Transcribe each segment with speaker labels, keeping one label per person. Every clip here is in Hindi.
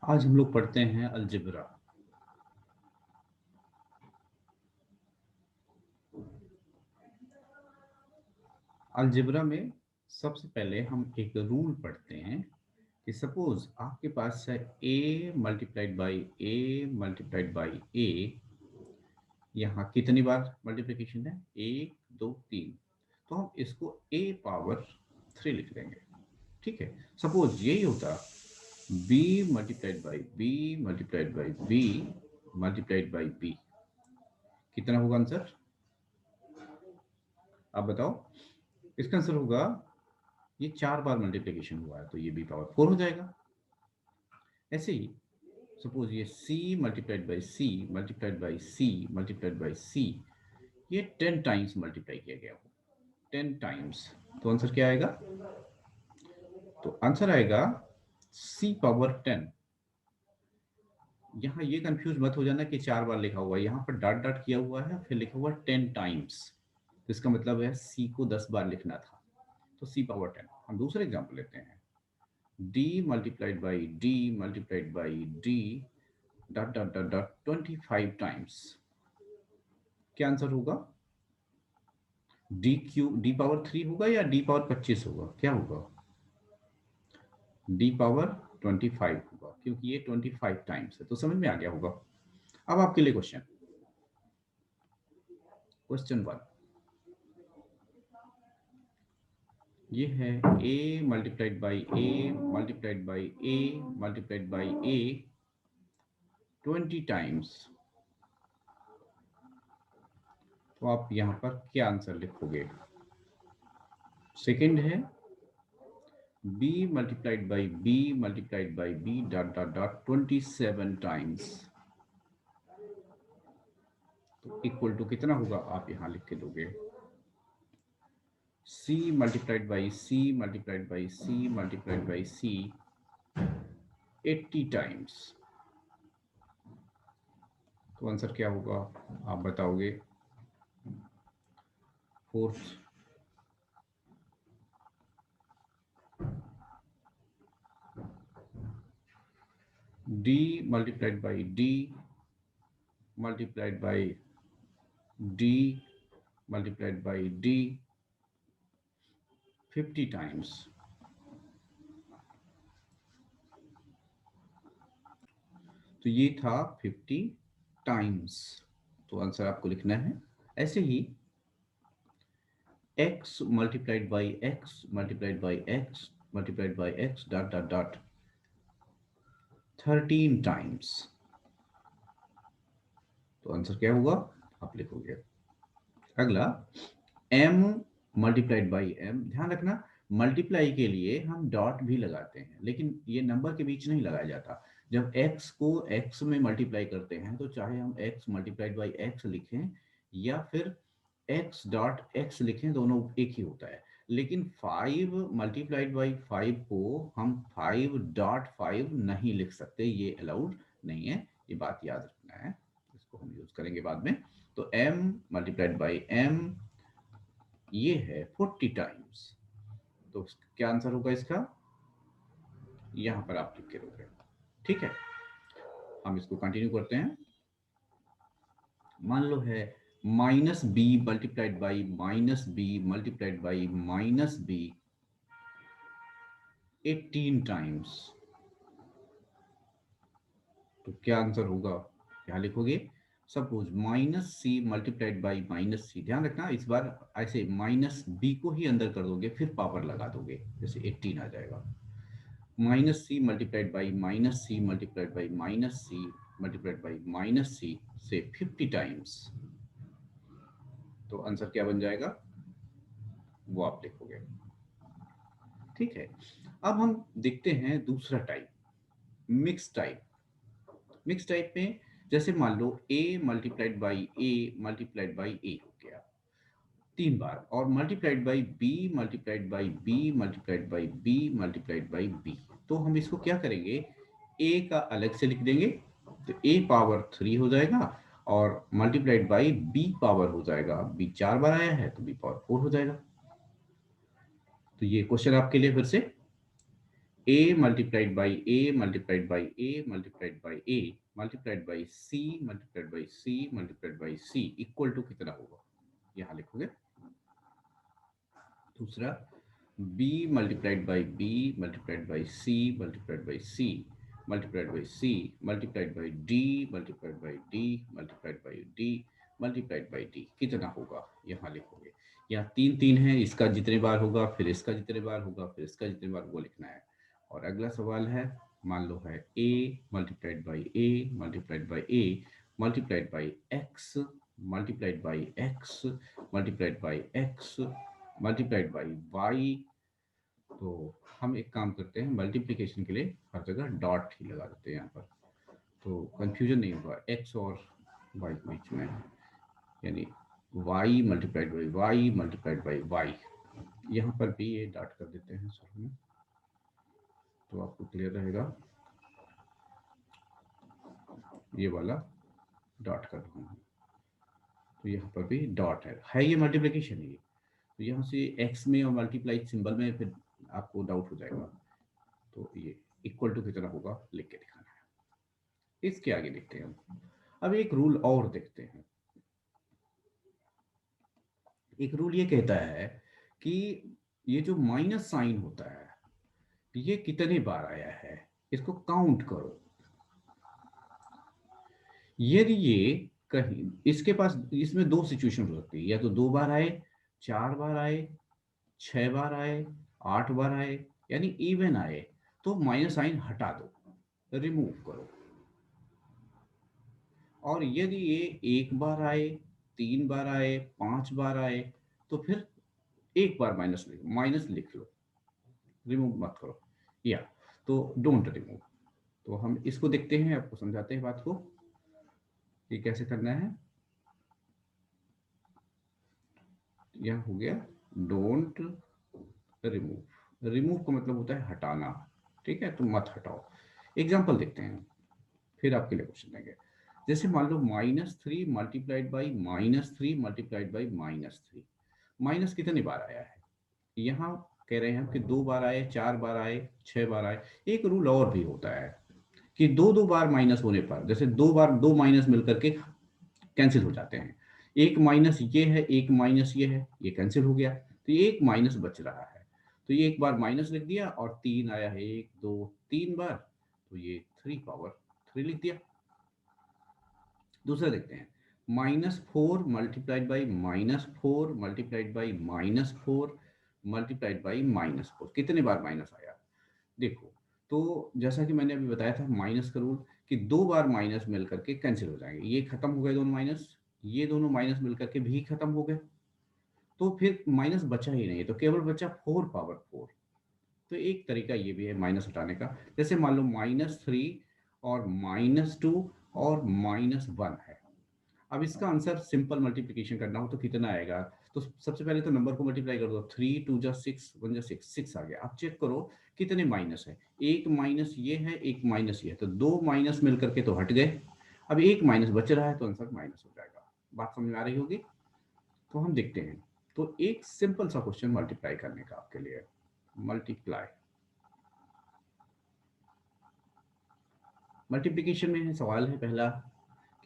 Speaker 1: आज हम लोग पढ़ते हैं अलजेब्रा। अलजेब्रा में सबसे पहले हम एक रूल पढ़ते हैं कि सपोज आपके पास है a multiplied by a multiplied by a. यहाँ कितनी बार मल्टीप्लिकेशन है? 1 2 3। तो हम इसको a पावर 3 लिख देंगे। ठीक है, सपोज यही होता b multiplied by b multiplied by b multiplied by b. कितना होगा आंसर? आप बताओ। इसका आंसर होगा, ये 4 बार मल्टीप्लिकेशन हुआ है तो ये b पावर 4 हो जाएगा। ऐसे ही सपोज ये c multiplied by c multiplied by c multiplied by c, ये 10 टाइम्स मल्टीप्लाई किया गया हो, 10 टाइम्स। तो आंसर क्या आएगा? तो आंसर आएगा c पावर 10। यहाँ ये कंफ्यूज मत हो जाना कि 4 बार लिखा हुआ है, यहाँ पर डॉट डॉट किया हुआ है फिर लिखा हुआ 10 टाइम्स। तो इसका मतलब है c को 10 बार लिखना था, तो c पावर 10। हम दूसरा एग्जाम्पल लेते हैं, d multiplied by d multiplied by d dot dot dot dot 25 times. क्या आंसर होगा? डी पावर 3 होगा या डी पावर 25 होगा? क्या होगा? डी पावर 25 होगा, क्योंकि ये 25 टाइम्स है। तो समझ में आ गया होगा। अब आपके लिए क्वेश्चन, क्वेश्चन 1। ये है a multiplied by a multiplied by a multiplied by A 20 times. तो आप यहां पर क्या आंसर लिखोगे? सेकंड है b multiplied by b multiplied by b dot dot dot 27 times. तो इक्वल टू कितना होगा आप यहां लिख के दोगे? c multiplied by c multiplied by c multiplied by c 80 times. तो आंसर क्या होगा आप बताओगे? Fourth, d multiplied by d multiplied by d multiplied by d 50 times. तो ये था 50 टाइम्स। तो आंसर आपको लिखना है ऐसे ही x multiplied by x multiplied by x multiplied by x dot dot dot 13 times. तो आंसर क्या होगा आप लिखोगे? अगला m मल्टीप्लाइड बाई m। ध्यान रखना, मल्टीप्लाई के लिए हम डॉट भी लगाते हैं, लेकिन ये नंबर के बीच नहीं लगाया जाता। जब x को x में मल्टीप्लाई करते हैं तो चाहे हम x मल्टीप्लाइड बाई x लिखें या फिर x डॉट x लिखें, दोनों एक ही होता है। लेकिन 5 मल्टीप्लाइड बाई 5 को हम 5 डॉट 5 नहीं लिख सकते, ये अलाउड नहीं है। ये बात याद रखना है, इसको हम यूज करेंगे बाद में। तो m मल्टीप्लाइड बाई m ये है 40 टाइम्स। तो क्या आंसर होगा इसका? यहां पर आप लिख के दोगे। ठीक है, हम इसको कंटिन्यू करते हैं। मान लो है minus b multiplied by minus b multiplied by minus b 18 times. तो क्या आंसर होगा? क्या लिखोगे? Suppose minus c multiplied by minus c. ध्यान रखना, इस बार ऐसे माइनस बी को ही अंदर कर दोगे फिर पावर लगा दोगे, जैसे 18 आ जाएगा। Minus c multiplied by minus c multiplied by minus c multiplied by minus c से 50 टाइम्स। तो आंसर क्या बन जाएगा वो आप लिखोगे। ठीक है, अब हम देखते हैं दूसरा type, mix type. Mix type में जैसे मान लो a multiplied by a multiplied by a हो गया 3 बार, और multiplied by b multiplied by b multiplied by b multiplied by b. तो हम इसको क्या करेंगे, a का अलग से लिख देंगे, तो a पावर 3 हो जाएगा, और मल्टीप्लाइड बाई b पावर हो जाएगा, b 4 बार आया है तो b पावर 4 हो जाएगा। तो ये क्वेश्चन आपके लिए फिर से, a multiplied by a multiplied by a multiplied by a multiplied by c multiplied by c multiplied by c equal to कितना होगा, यहां लिखोगे। दूसरा b multiplied by b multiplied by c multiplied by c multiplied by c multiplied by d multiplied by d multiplied by d multiplied by d कितना होगा, यहाँ लिखोगे। यहाँ तीन तीन है, इसका जितने बार होगा फिर इसका जितने बार होगा फिर इसका जितने बार, वो लिखना है। और अगला सवाल है, मान लो है a multiplied by a multiplied by a multiplied by x multiplied by x multiplied by x multiplied by y. तो हम एक काम करते हैं, मल्टीप्लिकेशन के लिए हर जगह डॉट ही लगा देते हैं यहाँ पर, तो कंफ्यूजन नहीं होगा एक्स और वाई के बीच में, यानी y multiplied by y multiplied by y. यहाँ पर भी ये डॉट कर देते हैं शुरू में, तो आपको क्लियर रहेगा। ये वाला डॉट कर रहा हूँ, तो यहाँ पर भी डॉट है ये मल्टीप्लिकेशन है। तो यहाँ से x में और मल्टीप्लाई सिंबल में फिर आपको डाउट हो जाएगा, तो ये इक्वल टू कितना होगा लिख के दिखाना है। इसके आगे देखते हैं हम, अब एक रूल और देखते हैं। एक रूल ये कहता है कि ये जो माइनस साइन होता है ये कितने बार आया है, इसको काउंट करो। यदि ये कहीं इसके पास, इसमें दो सिचुएशन हो सकती है, या तो दो बार आए, चार बार आए, 6 बार आए, 8 बार आए, यानी इवन आए, तो माइनस साइन हटा दो, रिमूव करो। और यदि ये एक बार आए, 3 बार आए, 5 बार आए, तो फिर एक बार माइनस लिख लो, रिमूव मत करो, या तो डोंट रिमूव। तो हम इसको देखते हैं, आपको समझाते हैं बात को कि कैसे करना है। यह हो गया डोंट रिमूव। रिमूव का मतलब होता है हटाना, ठीक है, तो मत हटाओ। एग्जाम्पल देखते हैं, फिर आपके लिए क्वेश्चन देंगे। जैसे मान लो -3 multiplied by -3 multiplied by -3, minus कितनी बार आया है, यहाँ कह रहे हैं कि 2 बार आए, 4 बार आए, 6 बार आए। एक रूल और भी होता है कि दो दो बार माइनस होने पर, जैसे दो बार दो माइनस मिलकर के कैंसिल हो जाते हैं, एक माइनस ये है, एक माइनस ये है, ये कैंसिल हो गया, तो ये एक माइनस बच रहा है। तो ये एक बार माइनस लिख दिया, और 3 आया है, 1 2 3 बार, तो ये 3 लिख दिया। दूसरा देखते हैं, -4 multiplied by -4 multiplied by -4 multiplied by -4, कितने बार माइनस आया देखो। तो जैसा कि मैंने अभी बताया था माइनस का रूल, कि दो बार माइनस मिल करके कैंसिल हो जाएंगे, ये खत्म हो गए दोनों माइनस, ये दोनों माइनस मिलकर के भी खत्म हो गए, तो फिर माइनस बचा ही नहीं, तो केवल बचा 4 पावर 4। तो एक तरीका ये भी है माइनस हटाने का। जैसे मान लो -3 और -2 और -1 है। अब इसका आंसर सिंपल मल्टीप्लिकेशन करना हो तो कितना आएगा, तो सबसे पहले तो नंबर को मल्टीप्लाई कर दो, 3 2 जा 6 1 जा 6, 6 आ गया। अब चेक करो कितने माइनस है, एक माइनस ये है, एक माइनस ये है, तो दो माइनस मिल करके तो हट गए, अब एक माइनस बच रहा है, तो आंसर माइनस हो जाएगा। बात समझ में आ रही होगी। तो हम देखते हैं, तो एक सिंपल सा क्वेश्चन मल्टीप्लाई करने का आपके लिए, मल्टीप्लाई मल्टीप्लीकेशन में सवाल है पहला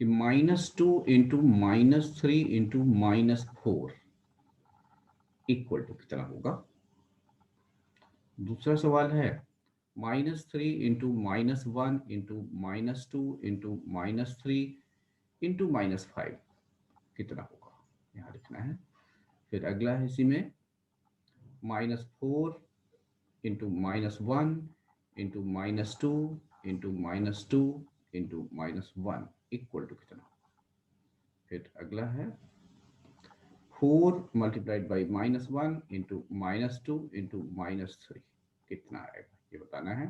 Speaker 1: कि -2 इंटू -3 इंटू -4 इक्वल टू कितना होगा। दूसरा सवाल है -3 इंटू -1 इंटू -2 इंटू -3 इंटू -5 कितना होगा, यहाँ लिखना है। फिर अगला है इसी में -4 into -1 into -2 into -2 into -1 equal to कितना। फिर अगला है 4 मल्टीप्लाइड बाई -1 इंटू -2 इंटू -3 कितना आएगा, ये बताना है।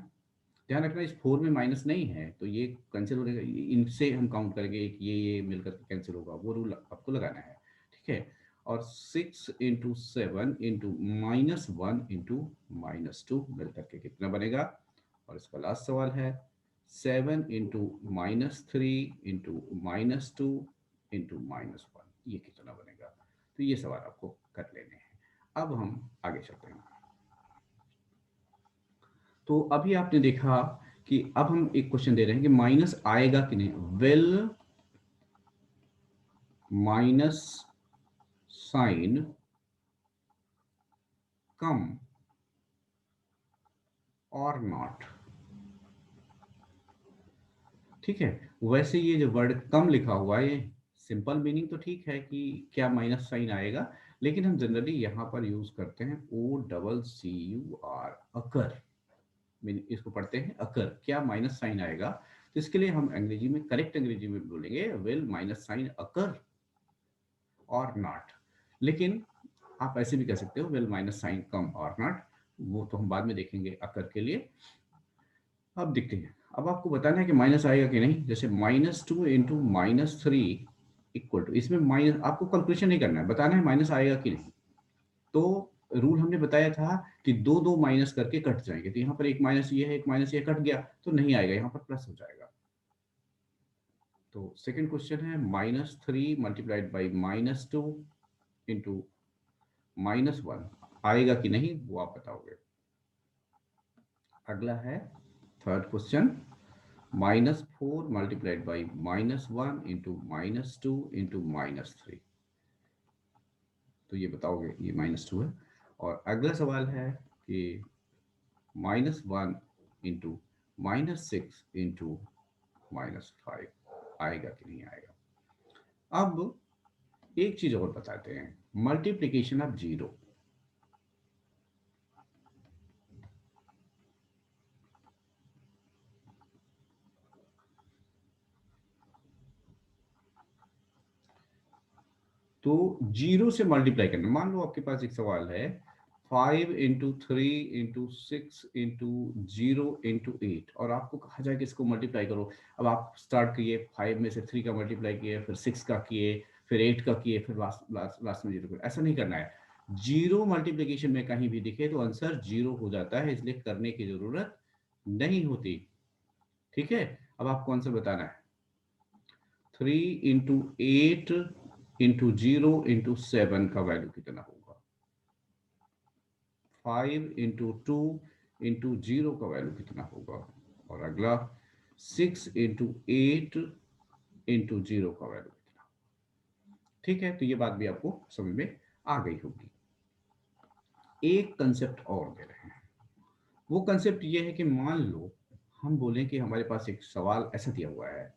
Speaker 1: ध्यान रखना इस 4 में माइनस नहीं है, तो ये कैंसिल हो जाएगा, इनसे हम काउंट करेंगे, एक ये मिलकर कैंसिल होगा, वो रूल आपको लगाना है, ठीक है। और 6 इंटू 7 इंटू -1 इंटू -2 मिलकर के कितना बनेगा। और इसका लास्ट सवाल है 7 इंटू -3 इंटू -2 इंटू -1, ये कितना बनेगा। तो ये सवाल आपको कर लेने हैं। अब हम आगे चलते हैं। तो अभी आपने देखा कि अब हम एक क्वेश्चन दे रहे हैं कि माइनस आएगा कि नहीं। विल माइनस साइन कम और नॉट। ठीक है, वैसे ये जो वर्ड कम लिखा हुआ है, सिंपल मीनिंग तो ठीक है कि क्या माइनस साइन आएगा, लेकिन हम जनरली यहाँ पर यूज करते हैं OCCUR, अकर। इसको पढ़ते हैं अकर, क्या माइनस साइन आएगा। तो इसके लिए हम अंग्रेजी में, करेक्ट अंग्रेजी में बोलेंगे विल माइनस साइन अकर और नॉट। लेकिन आप ऐसे भी कह सकते हो विल माइनस साइन कम और नॉट, वो तो हम बाद में देखेंगे अकर के लिए। अब देखते हैं, अब आपको बताना है कि माइनस आएगा कि नहीं। जैसे -2 इंटू -3 इक्वल टू, इसमें माइनस आपको कैलकुलेशन नहीं करना है, बताना है माइनस आएगा कि नहीं। तो रूल हमने बताया था कि दो दो माइनस करके कट जाएंगे, तो यहाँ पर एक माइनस ये है, एक माइनस ये कट गया तो नहीं आएगा, यहाँ पर प्लस हो जाएगा। तो सेकंड क्वेश्चन है -3 मल्टीप्लाइड बाई -2 इंटू -1 आएगा कि नहीं, वो आप बताओगे। अगला है third question, -4 multiplied by -1 into -2 into -3, तो ये बताओगे, ये -2 है। और अगला सवाल है कि -1 इंटू -6 इंटू -5 आएगा कि नहीं आएगा। अब एक चीज और बताते हैं, मल्टीप्लीकेशन ऑफ जीरो। तो जीरो से मल्टीप्लाई करना, मान लो आपके पास एक सवाल है 5 इंटू 3 इंटू 6 इंटू 0 इंटू 8, और आपको कहा जाए कि इसको मल्टीप्लाई करो। अब आप स्टार्ट किए 5 में से 3 का मल्टीप्लाई किए, फिर 6 का किए, फिर 8 का किए, फिर लास्ट में 0 ऐसा नहीं करना है। जीरो मल्टीप्लीकेशन में कहीं भी दिखे तो आंसर जीरो हो जाता है, इसलिए करने की जरूरत नहीं होती। ठीक है, अब आपको आंसर बताना है। 3 इंटू 8 इंटू 0 इंटू 7 का वैल्यू कितना होगा। 5 इंटू 2 इंटू 0 का वैल्यू कितना होगा। और अगला 6 इंटू 8 इंटू 0 का वैल्यू कितना। ठीक है, तो ये बात भी आपको समझ में आ गई होगी। एक कंसेप्ट और दे रहे हैं, वो कंसेप्ट ये है कि मान लो हम बोलें कि हमारे पास एक सवाल ऐसा दिया हुआ है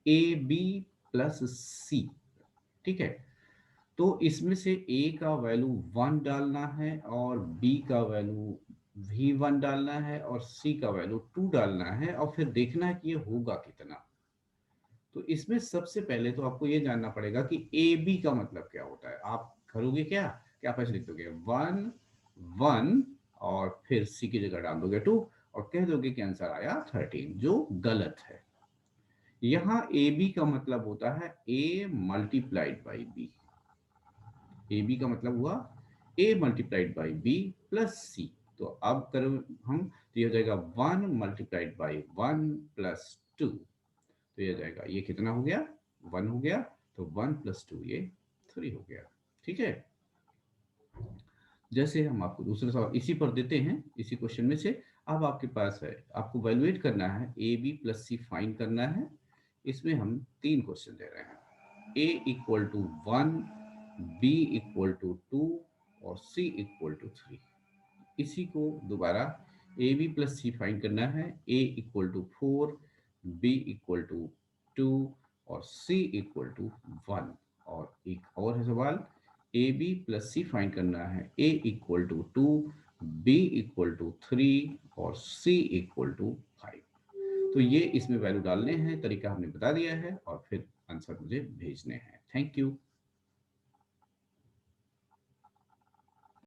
Speaker 1: AB+C। ठीक है, तो इसमें से A का वैल्यू 1 डालना है और B का वैल्यू भी 1 डालना है और C का वैल्यू 2 डालना है, और फिर देखना है कि ये होगा कितना। तो इसमें सबसे पहले तो आपको ये जानना पड़ेगा कि AB का मतलब क्या होता है। आप करोगे क्या कि आप ऐसे लिख दोगे 1 1 और फिर C की जगह डाल दोगे 2 और कह दोगे कि आंसर आया 13, जो गलत है। यहाँ AB का मतलब होता है A multiplied by B। A B का मतलब हुआ A multiplied by B plus C. तो अब करो हम, तो ये हो जाएगा 1 मल्टीप्लाइड बाई 1 प्लस 2, तो ये हो जाएगा, ये कितना हो गया 1 हो गया, तो 1 प्लस 2 ये 3 हो गया। ठीक है, जैसे हम आपको दूसरा सवाल इसी पर देते हैं, इसी क्वेश्चन में से। अब आपके पास है, आपको वैल्यूएट करना है, a b plus c find करना है। इसमें हम 3 क्वेश्चन दे रहे हैं, a equal to 1, b equal to 2 और सी इक्वल टू 3। इसी को दोबारा a b plus c find करना है, a equal to 4, b equal to 2 और सी इक्वल टू 1। और एक और है सवाल, a b plus c find करना है, a equal to 2, b equal to 3 और सी इक्वल टू 5। तो ये इसमें वैल्यू डालने हैं, तरीका हमने बता दिया है, और फिर आंसर मुझे भेजने हैं। Thank you.